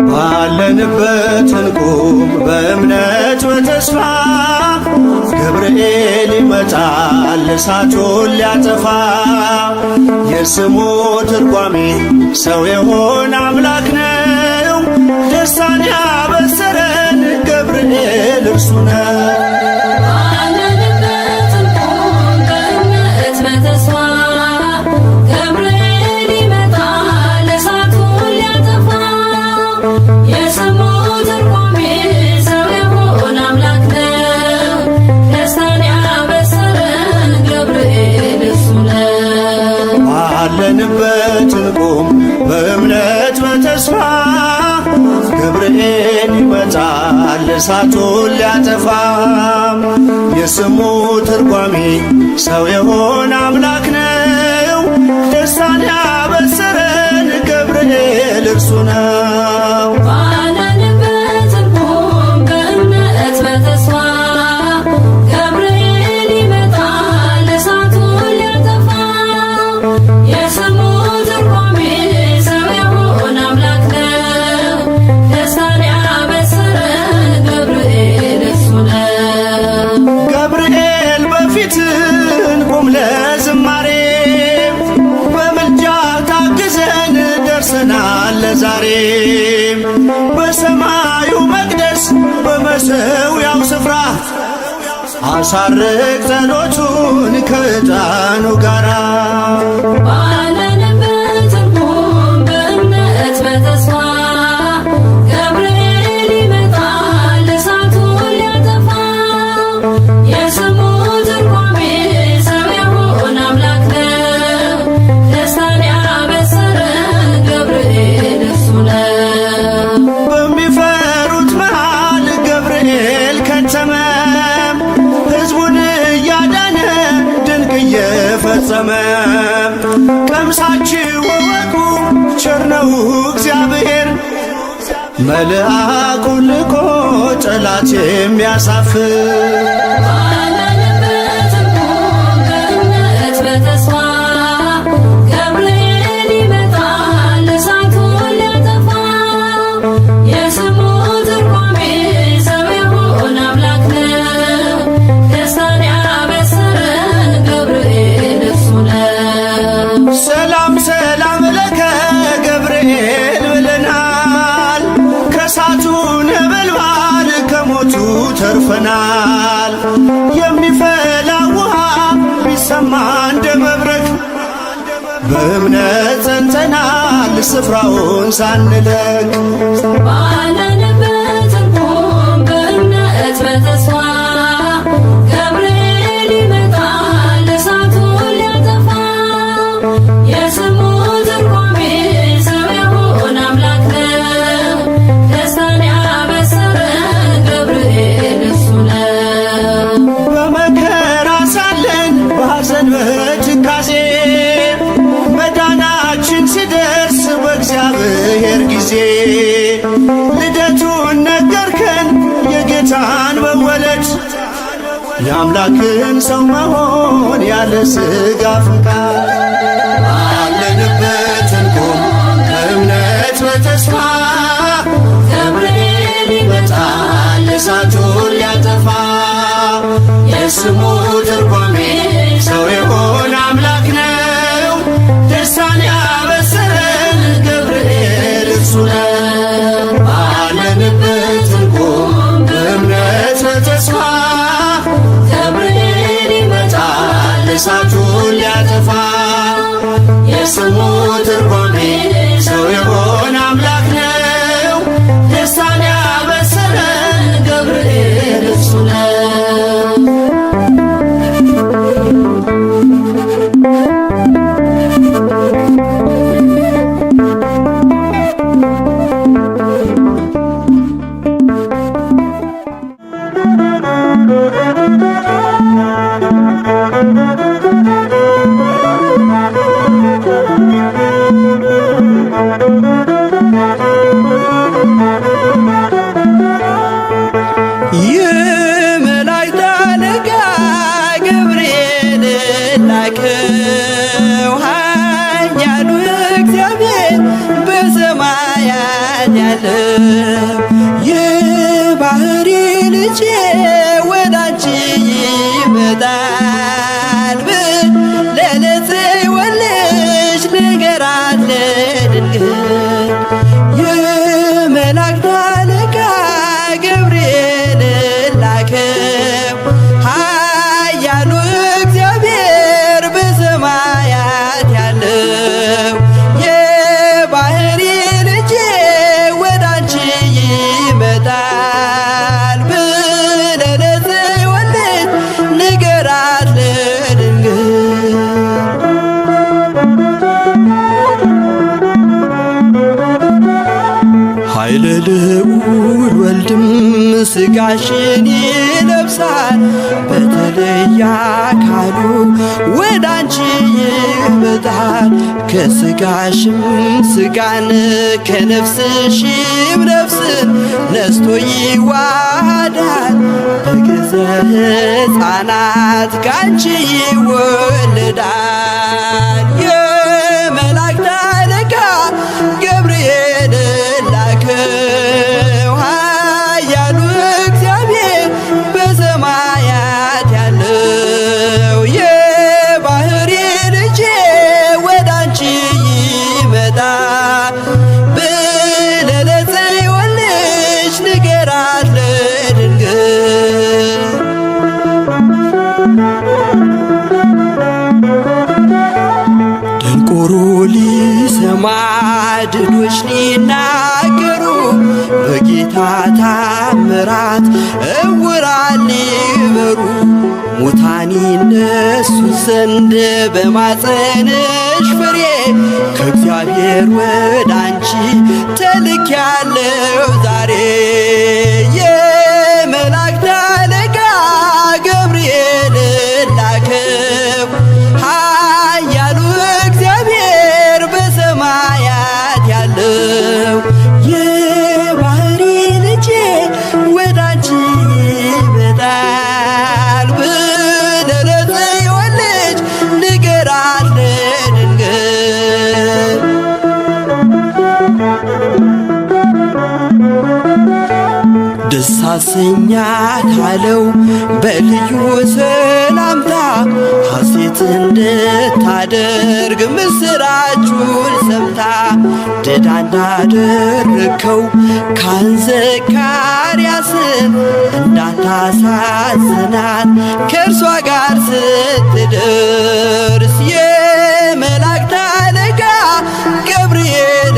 ባለንበት እንቁም በእምነት በተስፋ ገብርኤል ይመጣል እሳቱን ሊያጠፋ። የስሙ ትርጓሜ ሰው የሆነ አምላክ ነው። ደስታን ያበሰረን ገብርኤል እርሱ ነው። ባለንበት እንቁም በእምነት በተስፋ ገብርኤል ይመጣል እሳቱን ሊያጠፋ። የስሙ ትርጓሜ ሰው የሆነ አምላክ ነው። ደስታን ያበሰረን ገብርኤል እርሱ ነው። ዛሬ በሰማዩ መቅደስ በመሠዊያው ስፍራ አሳርግ ጸሎቱን ከዕጣኑ ጋራ። ባለንበት እንቁም በእምነት በተስፋ ገብርኤል ይመጣል እሳቱን ሊያጠፋ። የስሙ ትርጓሜ ሰው የሆነ አምላክ ነው። ደስታን ያበሰረን ገብርኤል በሚፈሩት መሃል ገብርኤል ከተመ። ሕዝቡን እያዳነ ድንቅ እየፈጸመ። ቀምሳችሁ እወቁ ቸር ነው እግዚአብሔር፣ መልአኩን ልኮ ጠላት የሚያሳፍር። ተርፈናል። የሚፈላ ውሃ ቢሰማ እንደ መብረቅ በእምነት ጸንተናል ስፍራውን ሳንለቅ። ባለንበት እንቁም በእምነት በተስፋ ገብርኤል ይመጣል እሳቱን ሊያጠፋ። የስሙ ትርጓሜ ሰው የሆነ አምላክ ነው። ደስታን ያበሰረን ገብርኤል እርሱ ነው። በመከራ ሳለን በሐዘን በትካዜ መዳናችን ሲደርስ በእግዚአብሔር ጊዜ ልደቱን ነገርከን የጌታን መወለድ የአምላክን ሰው መሆን ያለ ሥጋ ፈቃድ። ባለንበት እንቁም በእምነት በተስፋ ገብርኤል ይመጣል እሳቱን ሊያጠፋ። የስሙ ትርጓሜ ሰው የሆነ አምላክ ነው። ደስታን ያበሰረን ገብርኤል እርሱ ነው። ባለንበት እንቁም በእምነት በተስፋ ገብርኤል ይመጣል እሳቱን ሊያጠፋ። የስሙ ትርጓሜ ሰው የሆነ አምላክ ነው። ደስታን ያበሰረን ገብርኤል እርሱ ነው። የመላእክት አለቃ ገብርኤል ላከው ኃያሉ እግዚአብሔር በሰማያት ያለው የባህሪ ልጄ ወዳንቺ ይመጣል ብለህ ለጽዮን ልጅ ንገራት ለድንግል የመላእክት አለቃ ገብርኤል ላከው ኃያሉ እግዚአብሔር በሰማያት ያለው የባህሪ ልጄ ወዳንቺ ይመጣል ብለህ ለጽዮን ልጅ ንገራት ለድንግል ኃይለ ልዑል ወልድም ሥጋሽን ይለብሳል በተለየ አካሉ ወዳንቺ ይመጣል ከሥጋሽም ሥጋን ከነፍስሽም ነፍስን ነስቶ ይዋሃዳል በግዘ ሕፃናት ካንቺ ይወለዳል የመላእክት አለቃ ገብርኤል ላከው ኃያሉ እግዚአብሔር በሰማያት ያለው የባህሪ ልጄ ወዳንቺ ይመጣል ብለህ ለጽዮን ልጅ ንገራት ለድንግል ደንቆሮ ሊሰማ ድኖች ሊናገሩ በጌታ ታምራት ዕውራን ሊበሩ ሙታን ይነሱ ዘንድ በማፀንሽ ፍሬ ከእግዚአብሔር ወዳንቺ ተልኬያለሁ ዛሬ የመላእክት አለቃ ገብርኤል ላከው ኃያሉ እግዚአብሔር በሰማያት ያለው የባህሪ ልጄ ወዳንቺ ይመጣል ብለህ ለጽዮን ልጅ ንገራት ለድንግል ደስ አሰኛት አለው በልዩ ሰላምታ ሐሴት እንድታደርግ ምስራቹን ሰምታ ድዳ እንዳደረከው ካህን ዘካርያስን እንዳታሳዝናት ከእርሷ ጋር ስትደርስ የመላእክት አለቃ ገብርኤል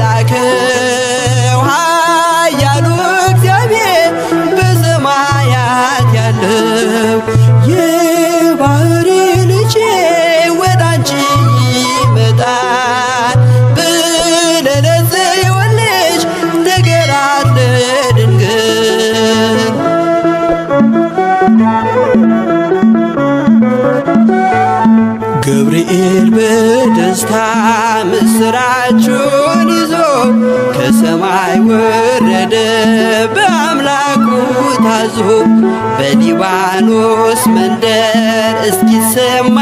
ላከው ኃያሉ እግዚአብሔር በሰማያት ያለው የባህሪ ልጄ ወዳንቺ ይመጣል ብለህ ለጽዮን ልጅ ንገራት ለድንግል ገብርኤል በደስታ ምስራቹን ይዞ ከሰማይ ወረደ በአምላኩ ታዞ በሊባኖስ መንደር እስኪሰማ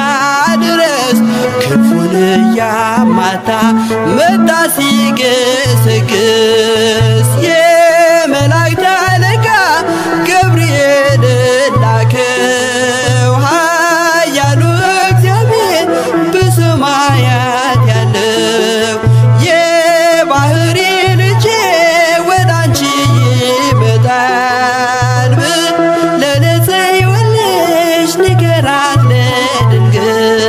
ድረስ ክፉን እያማታ መጣ ሲገሰግስ የመላእክት አለቃ ገብርኤል ላከው ኃያሉ እግዚአብሔር በሰማያት ያለው የባህሪ ልጄ ወዳንቺ ይመጣል ብለህ ለጽዮን ልጅ ንገራት ለድንግል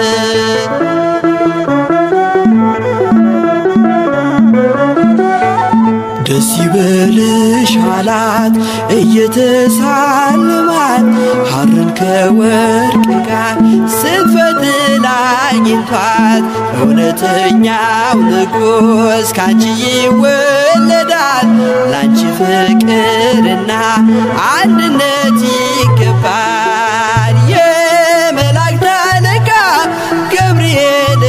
ደስ ይበልሽ አላት እየተሳለማት ሐርን ከወርቅ ጋር ስትፈትል አግኝቷት እውነተኛው ንጉሥ ካንቺ ይወለዳል ላንቺ ፍቅርና አንድነት ይገባል የመላእክት አለቃ ገብርኤል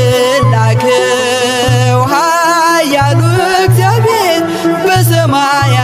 ላከው ኃያሉ እግዚአብሔር በሰማያ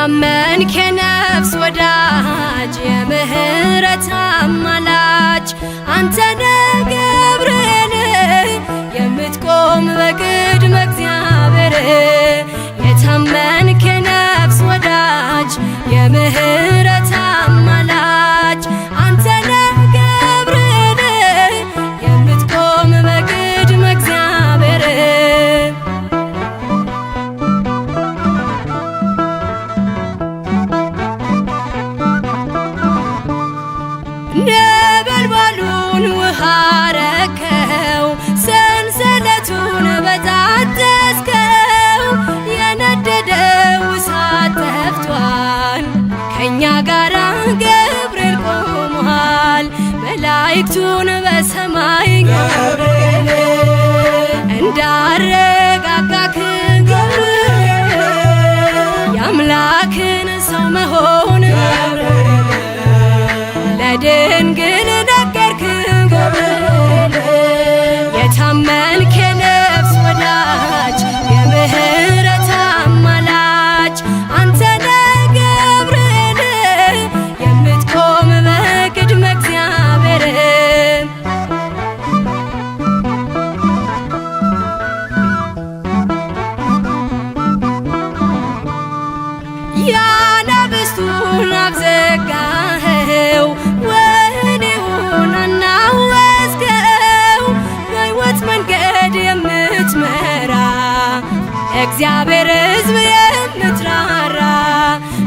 የታመንክ የነፍስ ወዳጅ የምህረት አማላጅ አንተነ ገብርኤል የምትቆም በቅድመ እግዚአብሔር የታመንክ የነፍስ ወዳጅ የምህረት አማላጅ አንተነ ገብርኤል የምትቆም በቅድመ እግዚአብሔር ነበልባሉን ውሃ ረከው ሰንሰለቱን በጣጠስከው የነደደው እሳት ጠፍቷል ከእኛ ጋራ ገብርኤል ቆሟል መላእክቱን በሰማይ ገብርኤል እንዳረጋጋክ ገብርኤል የአምላክን ሰው መሆን ለድንግል ነገርክ ገብርኤል የታመንክ የነፍስ ወዳጅ የምህረት አማላጅ አንተነ ገብርኤል የምትቆም በቅድመ እግዚአብሔር ያናብስቱን አፍ ዘጋኸው ወህኒውን አናወጽከው በሕይወት መንገድ የምትመራ እግዚአብሔር ሕዝብ የምትራራ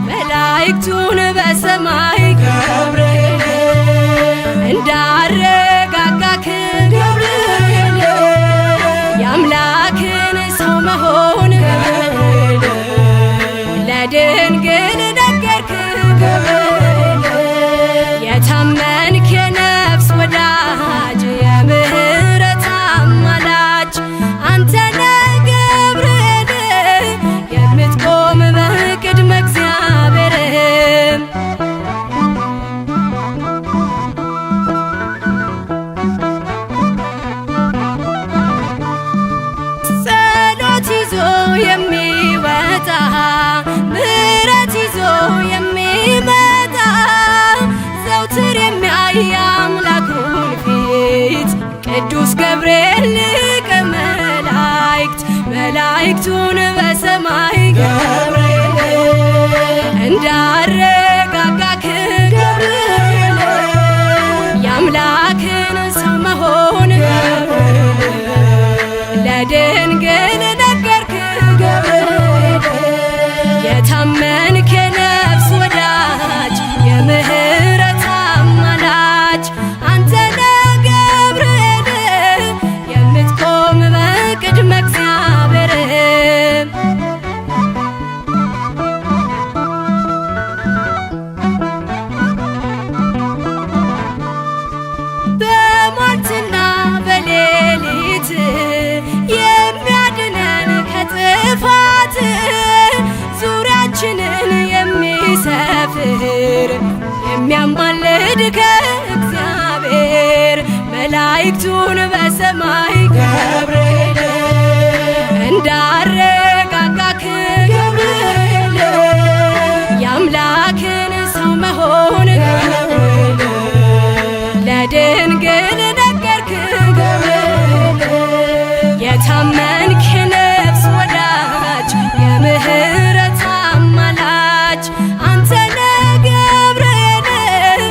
መላእክቱን በሰማይ ገብርኤል እንዳረጋጋክ ገብርኤል የአምላክን ሰው መሆን ለድንግል ነገርክ ገብርኤል የታመንክ የነፍስ ወዳጅ የምህረት አማላጅ አንተነ ገብርኤል የምትቆም በቅድመ እግዚአብሔር ጸሎት ይዞ የሚወጣ ምሕረት ይዞ የሚመጣ ዘውትር የሚያይ አምላኩን ፊት ቅዱስ ገብርኤል ሊቀ መላእክት መላእክቱን በሰማይ ገብርኤል እንዳረጋጋክ ገብርኤል የአምላክን ሰው መሆን ለድንግል ነገርክ ገብርኤል የታመንክ የነፍስ ወዳጅ የምህረት አማላጅ አንተነ ገብርኤል የምትቆም በቅድመ እግዚአብሔር በሟርትና በሌሊት የሚያድነን ከጥፋት ዙሪያችንን የሚሰፍር የሚያማልድ ከእግዚአብሔር መላእክቱን በሰማይ ገብርኤል እንዳረጋጋክ ገብርኤል የአምላክን ሰው መሆን ለድንግል ነገርክ ገብርኤል የታመንክ የነፍስ ወዳጅ የምህረት አማላጅ አንተነ ገብርኤል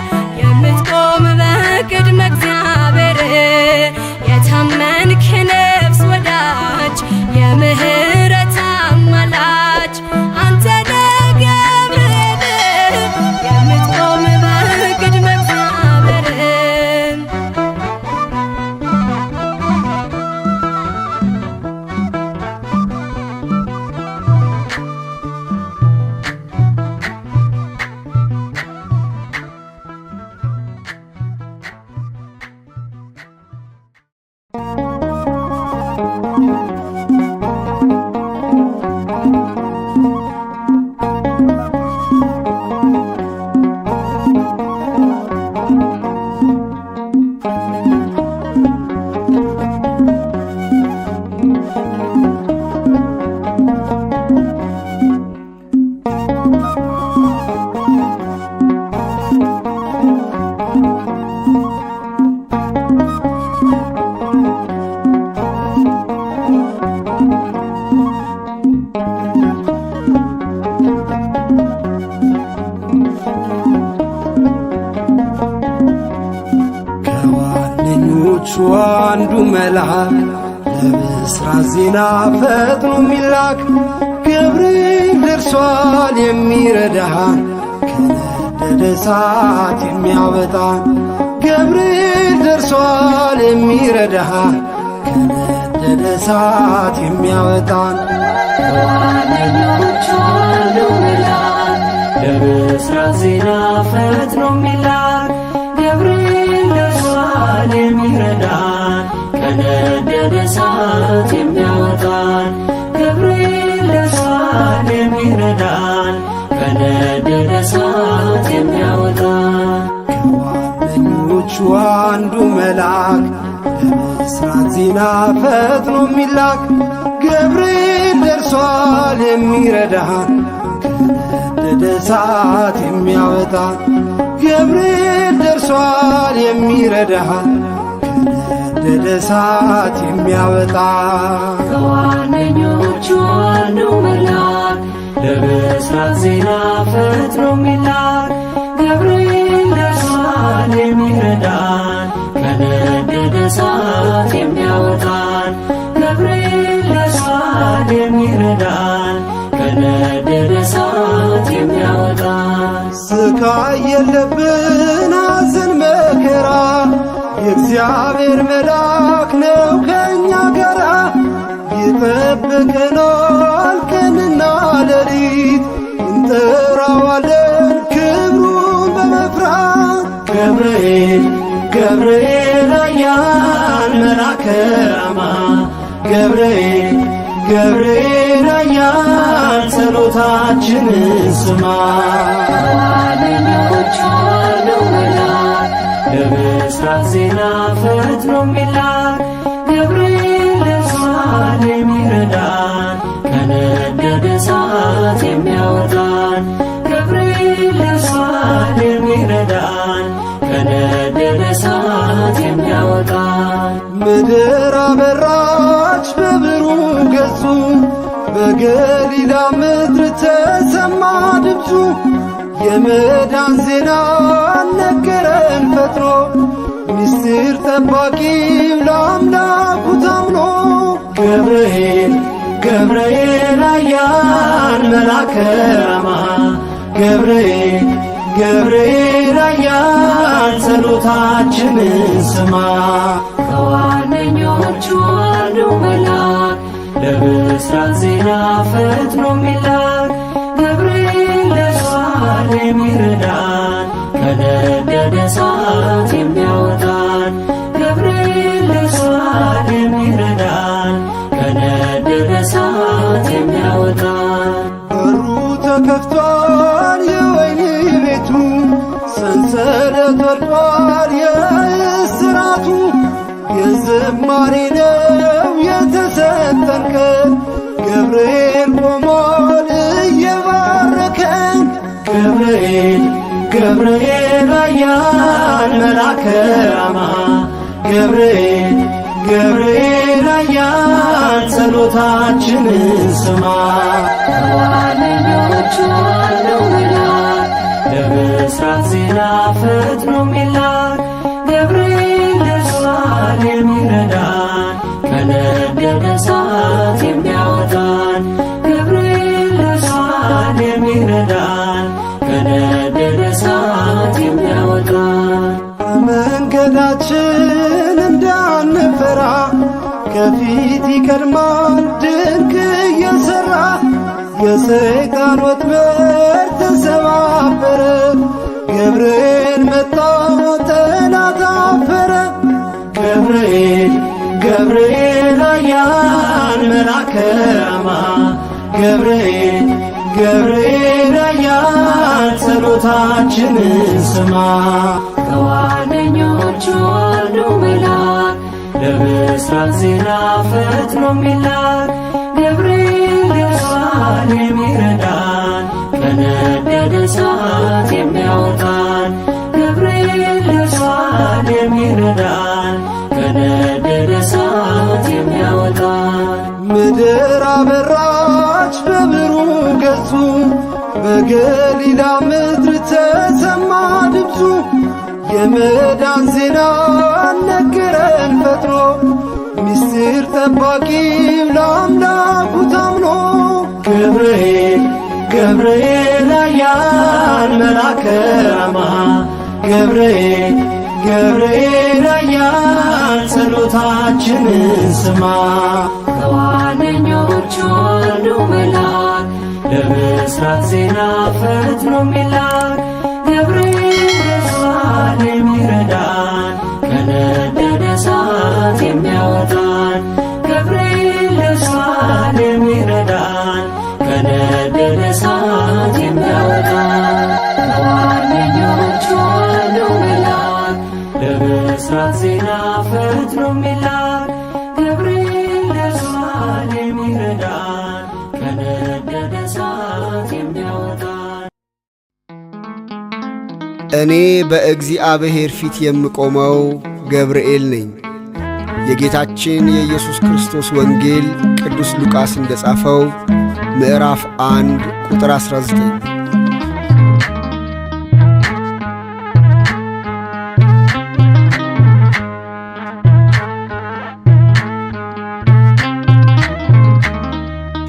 የምትቆም በቅድመ እግዚአብሔር የታመንክ የነፍስ ጓደኞቹ አንዱ መልአክ ለብስራት ዜና ፈጥኖ የሚላክ ገብርኤል ደርሷል የሚረዳን ከነደደ እሳት የሚያወጣን ገብርኤል ደርሷል የሚረዳን ከነደደ እሳት የሚያወጣን ከጓደኞቹ አንዱ መልአክ ለብስራት ዜና ፈጥኖ የሚላክ ገብርኤል ደርሷል የሚረዳን ከነደደ እሳት የሚያወጣን ገብርኤል ደርሷል የሚረዳን ከነደደ እሳት የሚያወጣን ከጓደኞቹ አንዱ መልአክ ለብስራት ዜና ፈጥኖ የሚላክ ገብርኤል ደርሷል የሚረዳን ከነደደ እሳት የሚያወጣን ገብርኤል ደርሷል የሚረዳን ከነደደ እሳት የሚያወጣን ከጓደኞቹ አንዱ መልአክ ለብስራት ዜና ፈጥኖ የሚላክ ገብርኤል ደርሷል የሚረዳን ከነደደ እሳት የሚያወጣን ገብርኤል ደርሷል የሚረዳን ከነደደ እሳት የሚያወጣን ስቃይ የለብን ሐዘን መከራ የእግዚአብሔር መልአክ ነው ከእኛ ጋራ ይጠብቀናል ቀንና ሌሊት እንጠራዋለን ክብሩን በመፍራት ገብርኤል ገብርኤል ኃያል መልአከ ራማ ገብርኤል ገብርኤል ኃያል ጸሎታችንን ስማ ከጓደኞቹ አንዱ መልአክ ለብስራት ዜና ፈጥኖ የሚላክ ገብርኤል ደርሷል የሚረዳን ከነደደ እሳት የሚያወጣን ገብርኤል ደርሷል የሚረዳን ከነደደ እሳት የሚያወጣን ምድር አበራች በብሩህ ገጹ በገሊላ ምድር ተሰማ ድምፁ የመዳን ዜና ነገረን ፈጥኖ ምስጢር ጠባቂው ለአምላኩ ታምኖ ገብርኤል ገብርኤል ኃያል መልአከ ራማ ገብርኤል ገብርኤል ኃያል ጸሎታችንን ስማ ከጓደኞቹ አንዱ መልአክ ለብስራት ዜና ፈጥኖ የሚላክ ገብርኤል ደርሷል የሚረዳን ከነደደ እሳት የሚያወጣን ገብርኤል ደርሷል የሚረዳን ከነደደ እሳት የሚያወጣን በሩ ተከፍቷል የወህኒ ቤቱ ሰንሰለት ወድቋል የእስራቱ የዝማሬ ነው የተሰጠን ቀን ገብርኤል ቆሟል እየባረከን ገብርኤል ገብርኤል ኃያል መልአከ ራማ ገብርኤል ገብርኤል ኃያል ጸሎታችንን ስማ ከጓደኞቹ አንዱ መልአክ ለብስራት ዜና ፈጥኖ የሚላክ ገብርኤል ደርሷል የሚረዳን ከነደደ እሳት የሚያወጣን ገብርኤል ደርሷል የሚረዳን ከነደደ እሳት የሚያወጣን መንገዳችን እንዳንፈራ ከፊት ይቀድማል ድንቅ እየሠራ የሰይጣን ወጥመድ ተሰባበረ ገብርኤል መጣ ጠላት አፈረ ገብርኤል ገብርኤል ኃያል መልአከ ራማ ገብርኤል ገብርኤል ኃያል ጸሎታችንን ስማ ከጓደኞቹ አንዱ መልአክ ለብስራት ዜና ፈጥኖ የሚላክ ገብርኤል ደርሷል የሚረዳን ከነደደ እሳት የሚያወጣን ገብርኤል ደርሷል የሚረዳን ከነደደ እሳት የሚያወጣን ምድር አበራች በብሩህ ገጹ በገሊላ ምድር ተሰማ ድምፁ የመዳን ዜና ነገረን ፈጥኖ ምስጢር ጠባቂው ለአምላኩ ታምኖ ገብርኤል ገብርኤል ኃያል መልአከ ራማ ገብርኤል ገብርኤል ኃያል ጸሎታችንን ስማ ከዋነኞቹ አንዱ መልአክ ለምሥራች ዜና ፈጥኖ የሚላክ ገብርኤል ደርሷል የሚረዳን ከነደደ እሳት የሚያወጣን ገብርኤል ደርሷል የሚረዳን ከነደደ እሳት የሚያወጣን ከዋነኞቹ አንዱ መልአክ ለምሥራች ዜና ፈጥኖ የሚላክ ገብርኤል ደርሷል የሚረዳን ከነደደ እሳት የሚያወጣን። እኔ በእግዚአብሔር ፊት የምቆመው ገብርኤል ነኝ። የጌታችን የኢየሱስ ክርስቶስ ወንጌል ቅዱስ ሉቃስ እንደጻፈው ምዕራፍ 1 ቁጥር 19።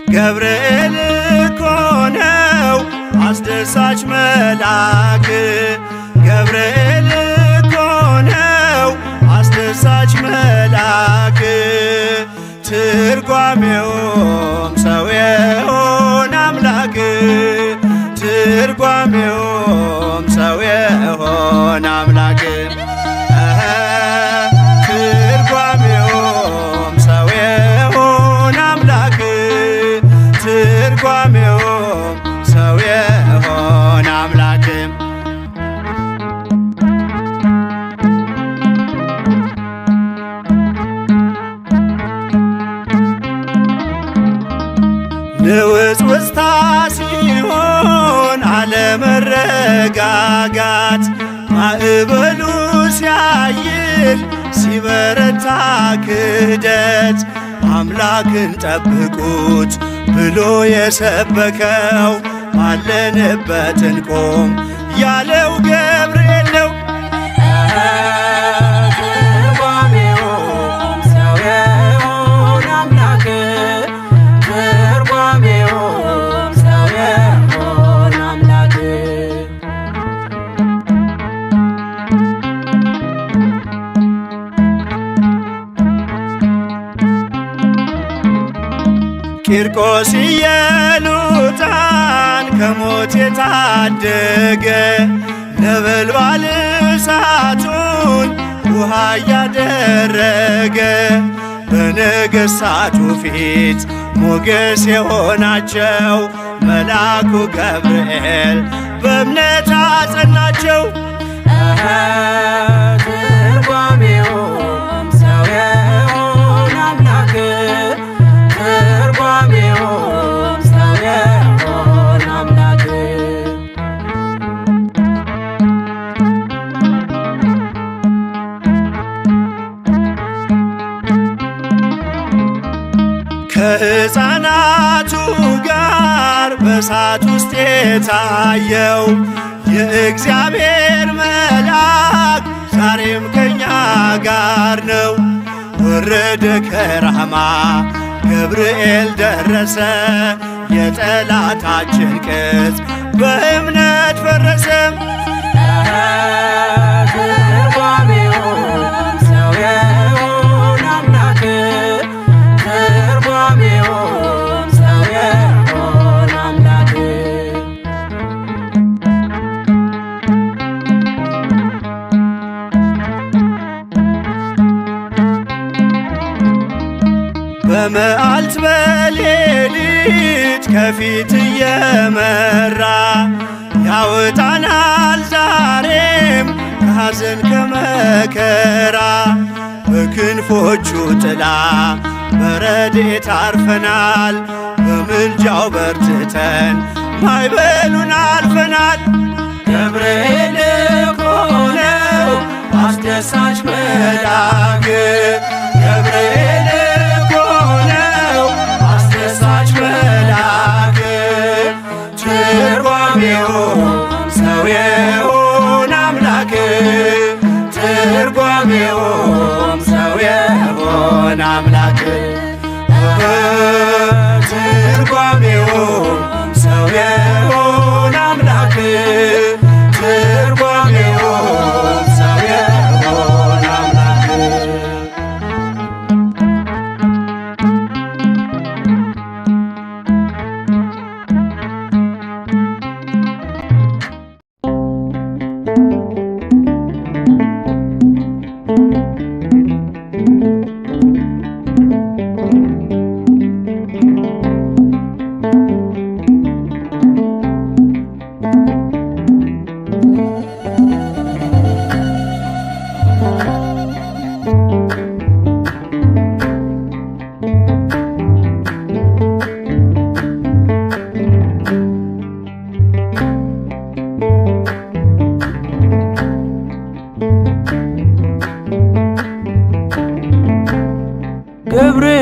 ገብርኤል እኮ ነው አስደሳች መልአክ ገብርኤል እኮ ነው አስደሳች መልአክ ትርጓሜውም ሰው የሆነ አምላክ ትርጓሜውም ሰው የሆነ አምላክ ትርጓሜውም ሰው የሆነ አምላክ ትርጓሜውም ሰው የሆነ አምላክ ንውጽውጽታ ሲሆን አለመረጋጋት ማዕበሉ ሲያይል ሲበረታ ክህደት አምላክን ጠብቁት ብሎ የሰበከው ባለንበት እንቆም ያለው ገብርኤል ነው። ትርጓሜውም ሰው የሆነ አምላክ ትርጓሜውም ሰው የሆነ አምላክ ቂርቆስ ኢየሉጣን ከሞት የታደገ ነበልባል እሳቱን ውሃ እያደረገ በነገሥታቱ ፊት ሞገስ የሆናቸው መልአኩ ገብርኤል በእምነት አጸናቸው። ትርጓሜውም ሰው የሆነ አምላክ ትርጓሜውም ሰው የሆነ አምላክ ከሕፃናቱ ጋር በእሳት ውስጥ የታየው የእግዚአብሔር መልአክ ዛሬም ከኛ ጋር ነው። ወረደ ከራማ ገብርኤል ደረሰ የጠላታችን ቅጽ በእምነት ፈረሰ። ትርጓሜውም ሰው የሆነ አምላክ ትርጓሜውም ሰው የሆነ አምላክ በመዓልት በሌሊት ከፊት እየመራ ያወጣናል ዛሬም ከሐዘን ከመከራ በክንፎቹ ጥላ በረድኤት አርፈናል በምልጃው በርትተን ማዕበሉን አልፈናል። ገብርኤል እኮ ነው አስደሳች መልአክ ገብርኤል እኮ ነው አስደሳች መልአክ ትርጓሜው ሰው የሆነ አምላክ አምላክ ትርጓሜው ሰው የሆነ አምላክ ትርጓሜው ሰው የሆነ አምላክ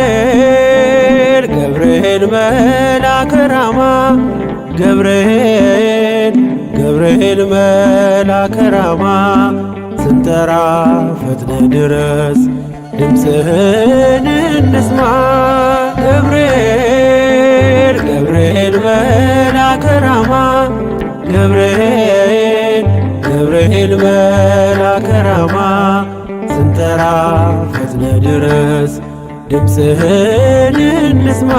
ገብርኤል ገብርኤል መልአከ ራማ ገብርኤል መልአከ ራማ ስንጠራ ፈጥነ ድረስ ድምፅህን እንስማ ገብርኤል መልአከ ራማ ገብርኤል መልአከ ራማ ስንጠራ ፈጥነ ድረስ ድምፅህን እንስማ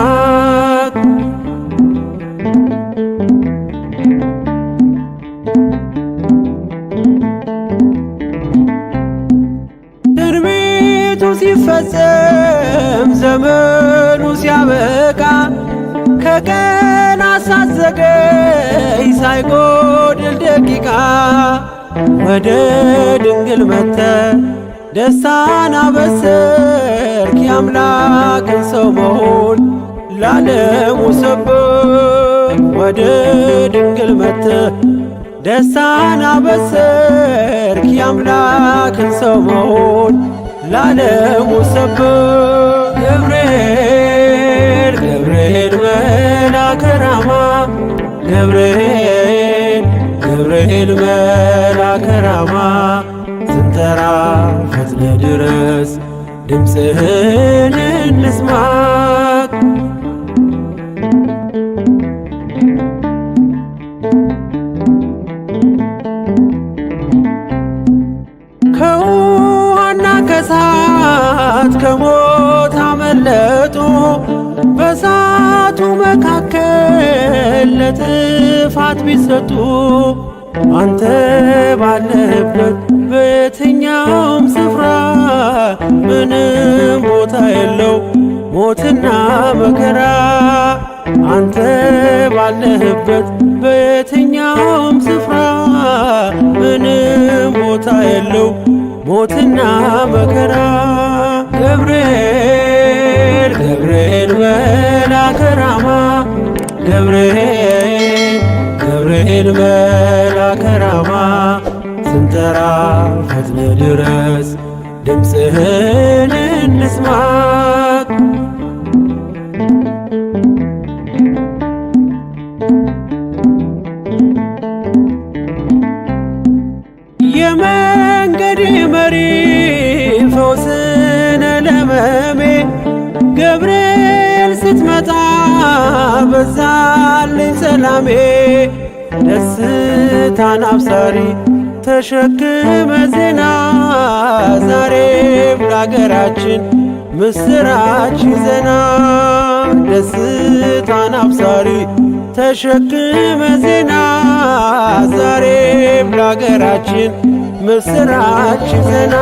ትንቢቱ ሲፈጸም ዘመኑ ሲያበቃ ከቀናት ሳትዘገይ ሳይጎድል ደቂቃ ወደ ድንግል መጥተህ ደስታን አበሰርክ የአምላክን ሰው መሆን ለዓለሙ ሰብክ ወደ ድንግል መጥተህ ደስታን አበሰርክ የአምላክን ሰው መሆን ለዓለሙ ሰብክ ገብርኤል መልአከ ራማ ገብርኤል መልአከ ራማ ስንጠራ ፈጥነ ድረስ ድምፅህን እንስማ ከውሃና ከእሳት ከሞት አመለጡ በእሳቱ መካከል ለጥፋት ቢሰጡ አንተ ባለህበት በየትኛውም ስፍራ ምንም ቦታ የለው ሞትና መከራ አንተ ባለህበት በየትኛውም ስፍራ ምንም ቦታ የለው ሞትና መከራ ገብርኤል መልአከ ራማ ገብርኤል መልአከ ራማ ስንጠራ ፈጥነ ድረስ ድምፅህን እንስማ የመንገድ መሪ ፈውስነ ለመሜ ገብርኤል ስትመጣ በዛልኝ ሰላሜ ደስታን አብሳሪ ተሸክመ ዜና ዛሬም ለአገራችን ምስራች ይዘና ደስታን አብሳሪ ተሸክመ ዜና ዛሬም ለአገራችን ምስራች ይዘና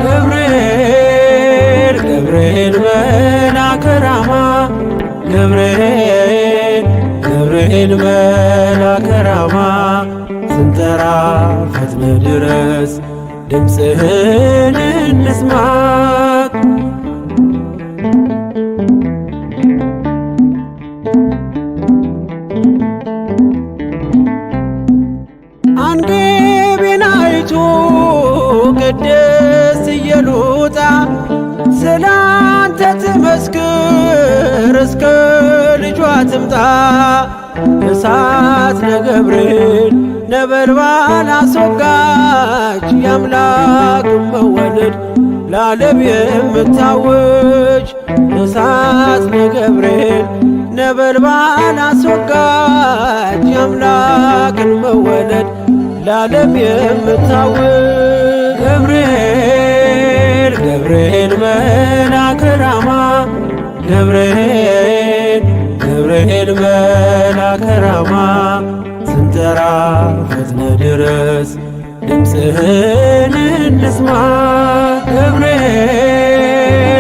ገብርኤል መልአከ ራማ ገብርኤል መልአከ ራማ ስንጠራ ፈጥነ ድረስ ድምፅህን እንስማ አንገቤን አይቶ ቅድስት ኢየሉጣ ስላንተ ትመስክር እስከ ልጇ ትምጣ እሳት ነገብርኤል ነበልባል አስወጋች የአምላክ መወለድ ለዓለም የምታውጅ እሳት ለገብርኤል ነበልባል አስወጋጅ የአምላክን መወለድ ለዓለም የምታውጅ ገብርኤል ገብርኤል መልአከ ራማ ገብርኤል መልአከ ራማ ስንጠራ ፈጥነ ድረስ ድምፅህን እንስማ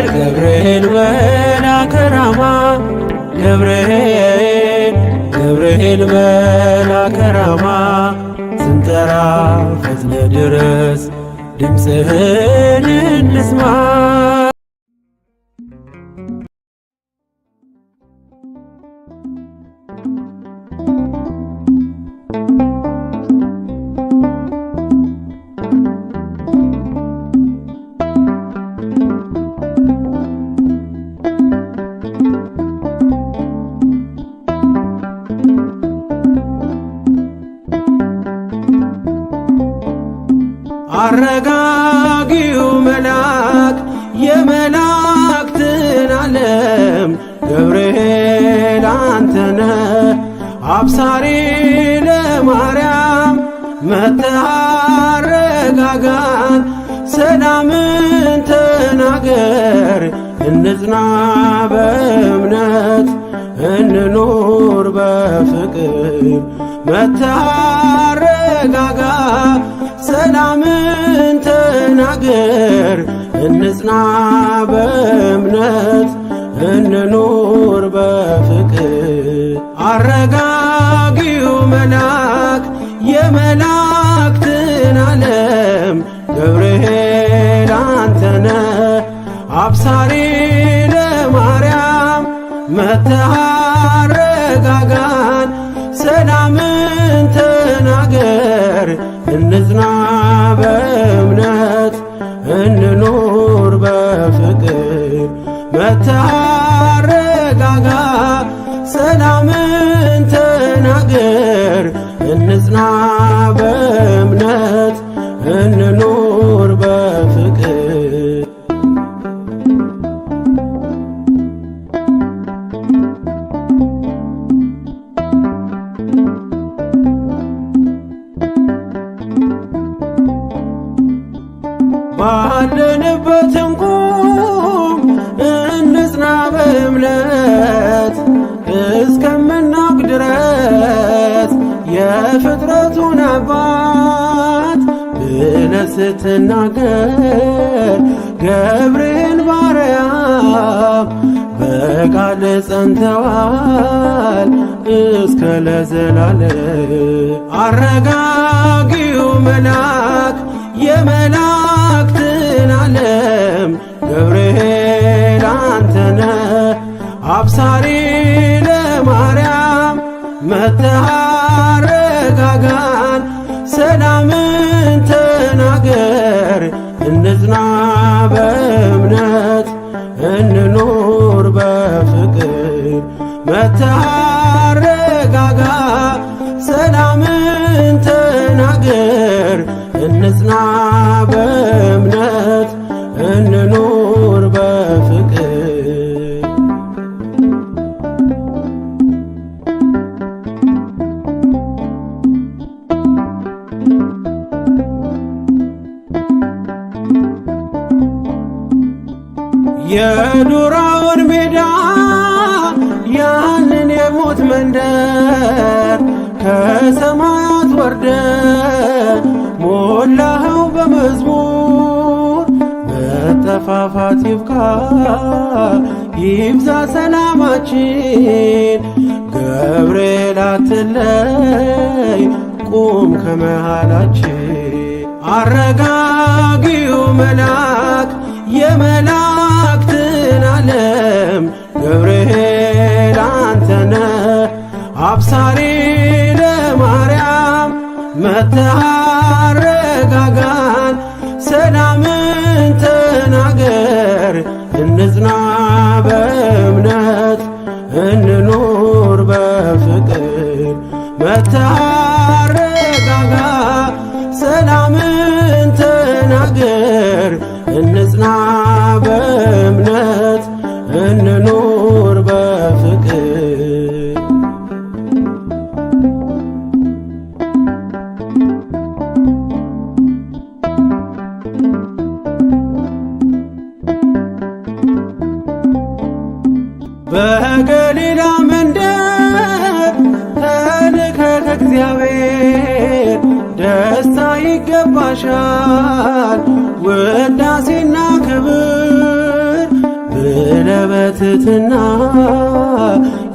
ገብርኤል መልአከ ራማ ገብርኤል መልአከ ራማ ስንጠራ ፈጥነ ድረስ ድምፅህን እንስማ። አረጋጊው መልአክ የመላእክትን ዓለም ገብርኤል አንተነ አብሳሪ ለማርያም መጥተህ አረጋጋን ሰላምን ተናገር እንጽና በእምነት እንኑር በፍቅር መጥተህ አረጋጋ ሰላምን ተናገር እንጽና በእምነት እንኑር በፍቅር አረጋጊው መልአክ የመላእክትን ዓለም ገብርኤል አንተነ አብሳሪ ለማርያም መጥተህ አረጋጋን ሰላምን ተናገር እንጽና በእምነት እንኑር በፍቅር መጥተህ አረጋጋ ሰላምን ተናገር እንጽና በእምነት እንኑር በፍቅር ባለንበትም ቁም እንጽና በእምነት እስከምናውቅ ድረስ የፍጥረቱን አባት ብለህ ስትናገር ገብርኤል ባርያም በቃል ጸንተዋል እስከ ለዘላለም አረጋጊው መልአክ የመላእክትን ዓለም ገብርኤል አንተነ አብሳሪ ለማርያም መጥተህ አረጋጋን ሰላምን ተናገር እንጽና በእምነት እንኑር በፍቅር መጥተህ አረጋጋ ሰላምን ተናገር እንጽና በእምነት እንኑር በፍቅር የዱራውን ሜዳ ያንን የሞት መንደር ከሰማያት ወርደ ሞላኸው በመዝሙር መጠፋፋት ይብቃ ይብዛ ሰላማችን ገብርኤል አትለይ ቁም ከመሃላችን አረጋጊው መልአክ የመላእክትን ዓለም ገብርኤል አንተነ አብሳሪ ለማርያም መጥተህ አረጋጋን ሰላምን ተናገር እንጽና በእምነት እንኑር በፍቅር መጥተህ አረጋጋ፣ ሰላምን ተናገር እንጽና በገሊላ መንደር ተልከ ከእግዚአብሔር ደስታ ይገባሻል ውዳሴና ክብር ብለ በትሕትና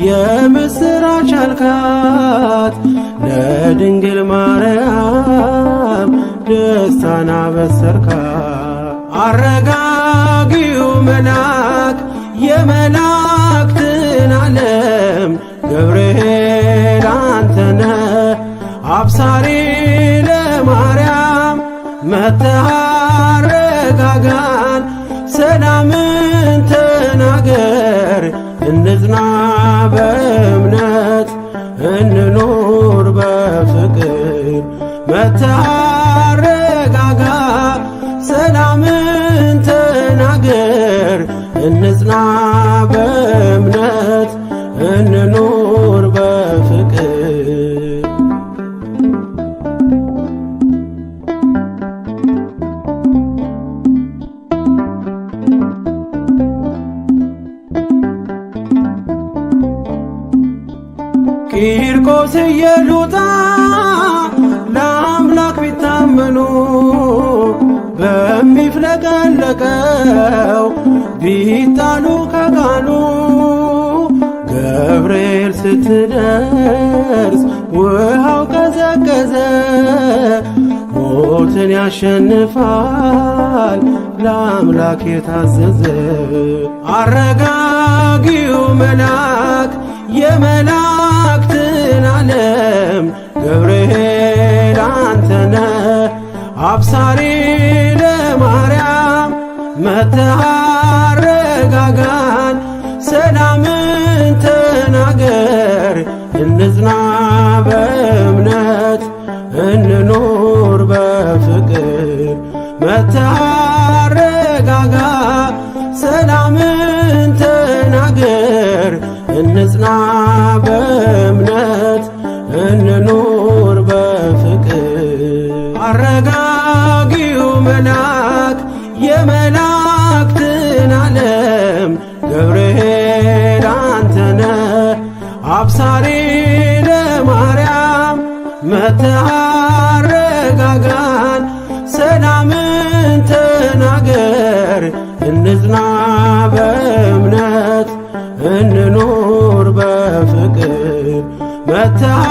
የምስራች አልካት ለድንግል ማርያም ደስታን አበሰርካት። አረጋጊው መልአክ የመላእክትን ዓለም ገብርኤል አንተነ አብሳሪ ለማርያም መጥተህ አረጋጋን ሰላምን ተናገር እንጽና በእምነት እንኖር በፍቅር መጥተህ አረጋጋ ሰላምን ተናገር እንጽና በእምነት እንኖር በፍቅር። ቂርቆስ ኢየሉጣ ለአምላክ ቢታመኑ በሚፍለቀለቀው ቢጣሉ ከቃሉ ገብርኤል ስትደርስ ውሃው ቀዘቀዘ። ሞትን ያሸንፋል ለአምላክ የታዘዘ አረጋጊው መልአክ የመላእክትን ዓለም ገብርኤል አንተነ አብሳሪ ለማርያም መጥተህ አረጋጋን ሰላምን ተናገር እንጽና በእምነት እንኖር በፍቅር መጥተህ አረጋጋ ሰላምን ተናገር እንጽና በእምነት እንኖር በፍቅር። አረጋጊው መልአክ የመላእክትን ዓለም ገብርኤል አንተነ አብሳሪ ለማርያም መጥተህ አረጋጋን ሰላምን ተናገር እንጽና በእምነት እንኖር በፍቅር መጥተህ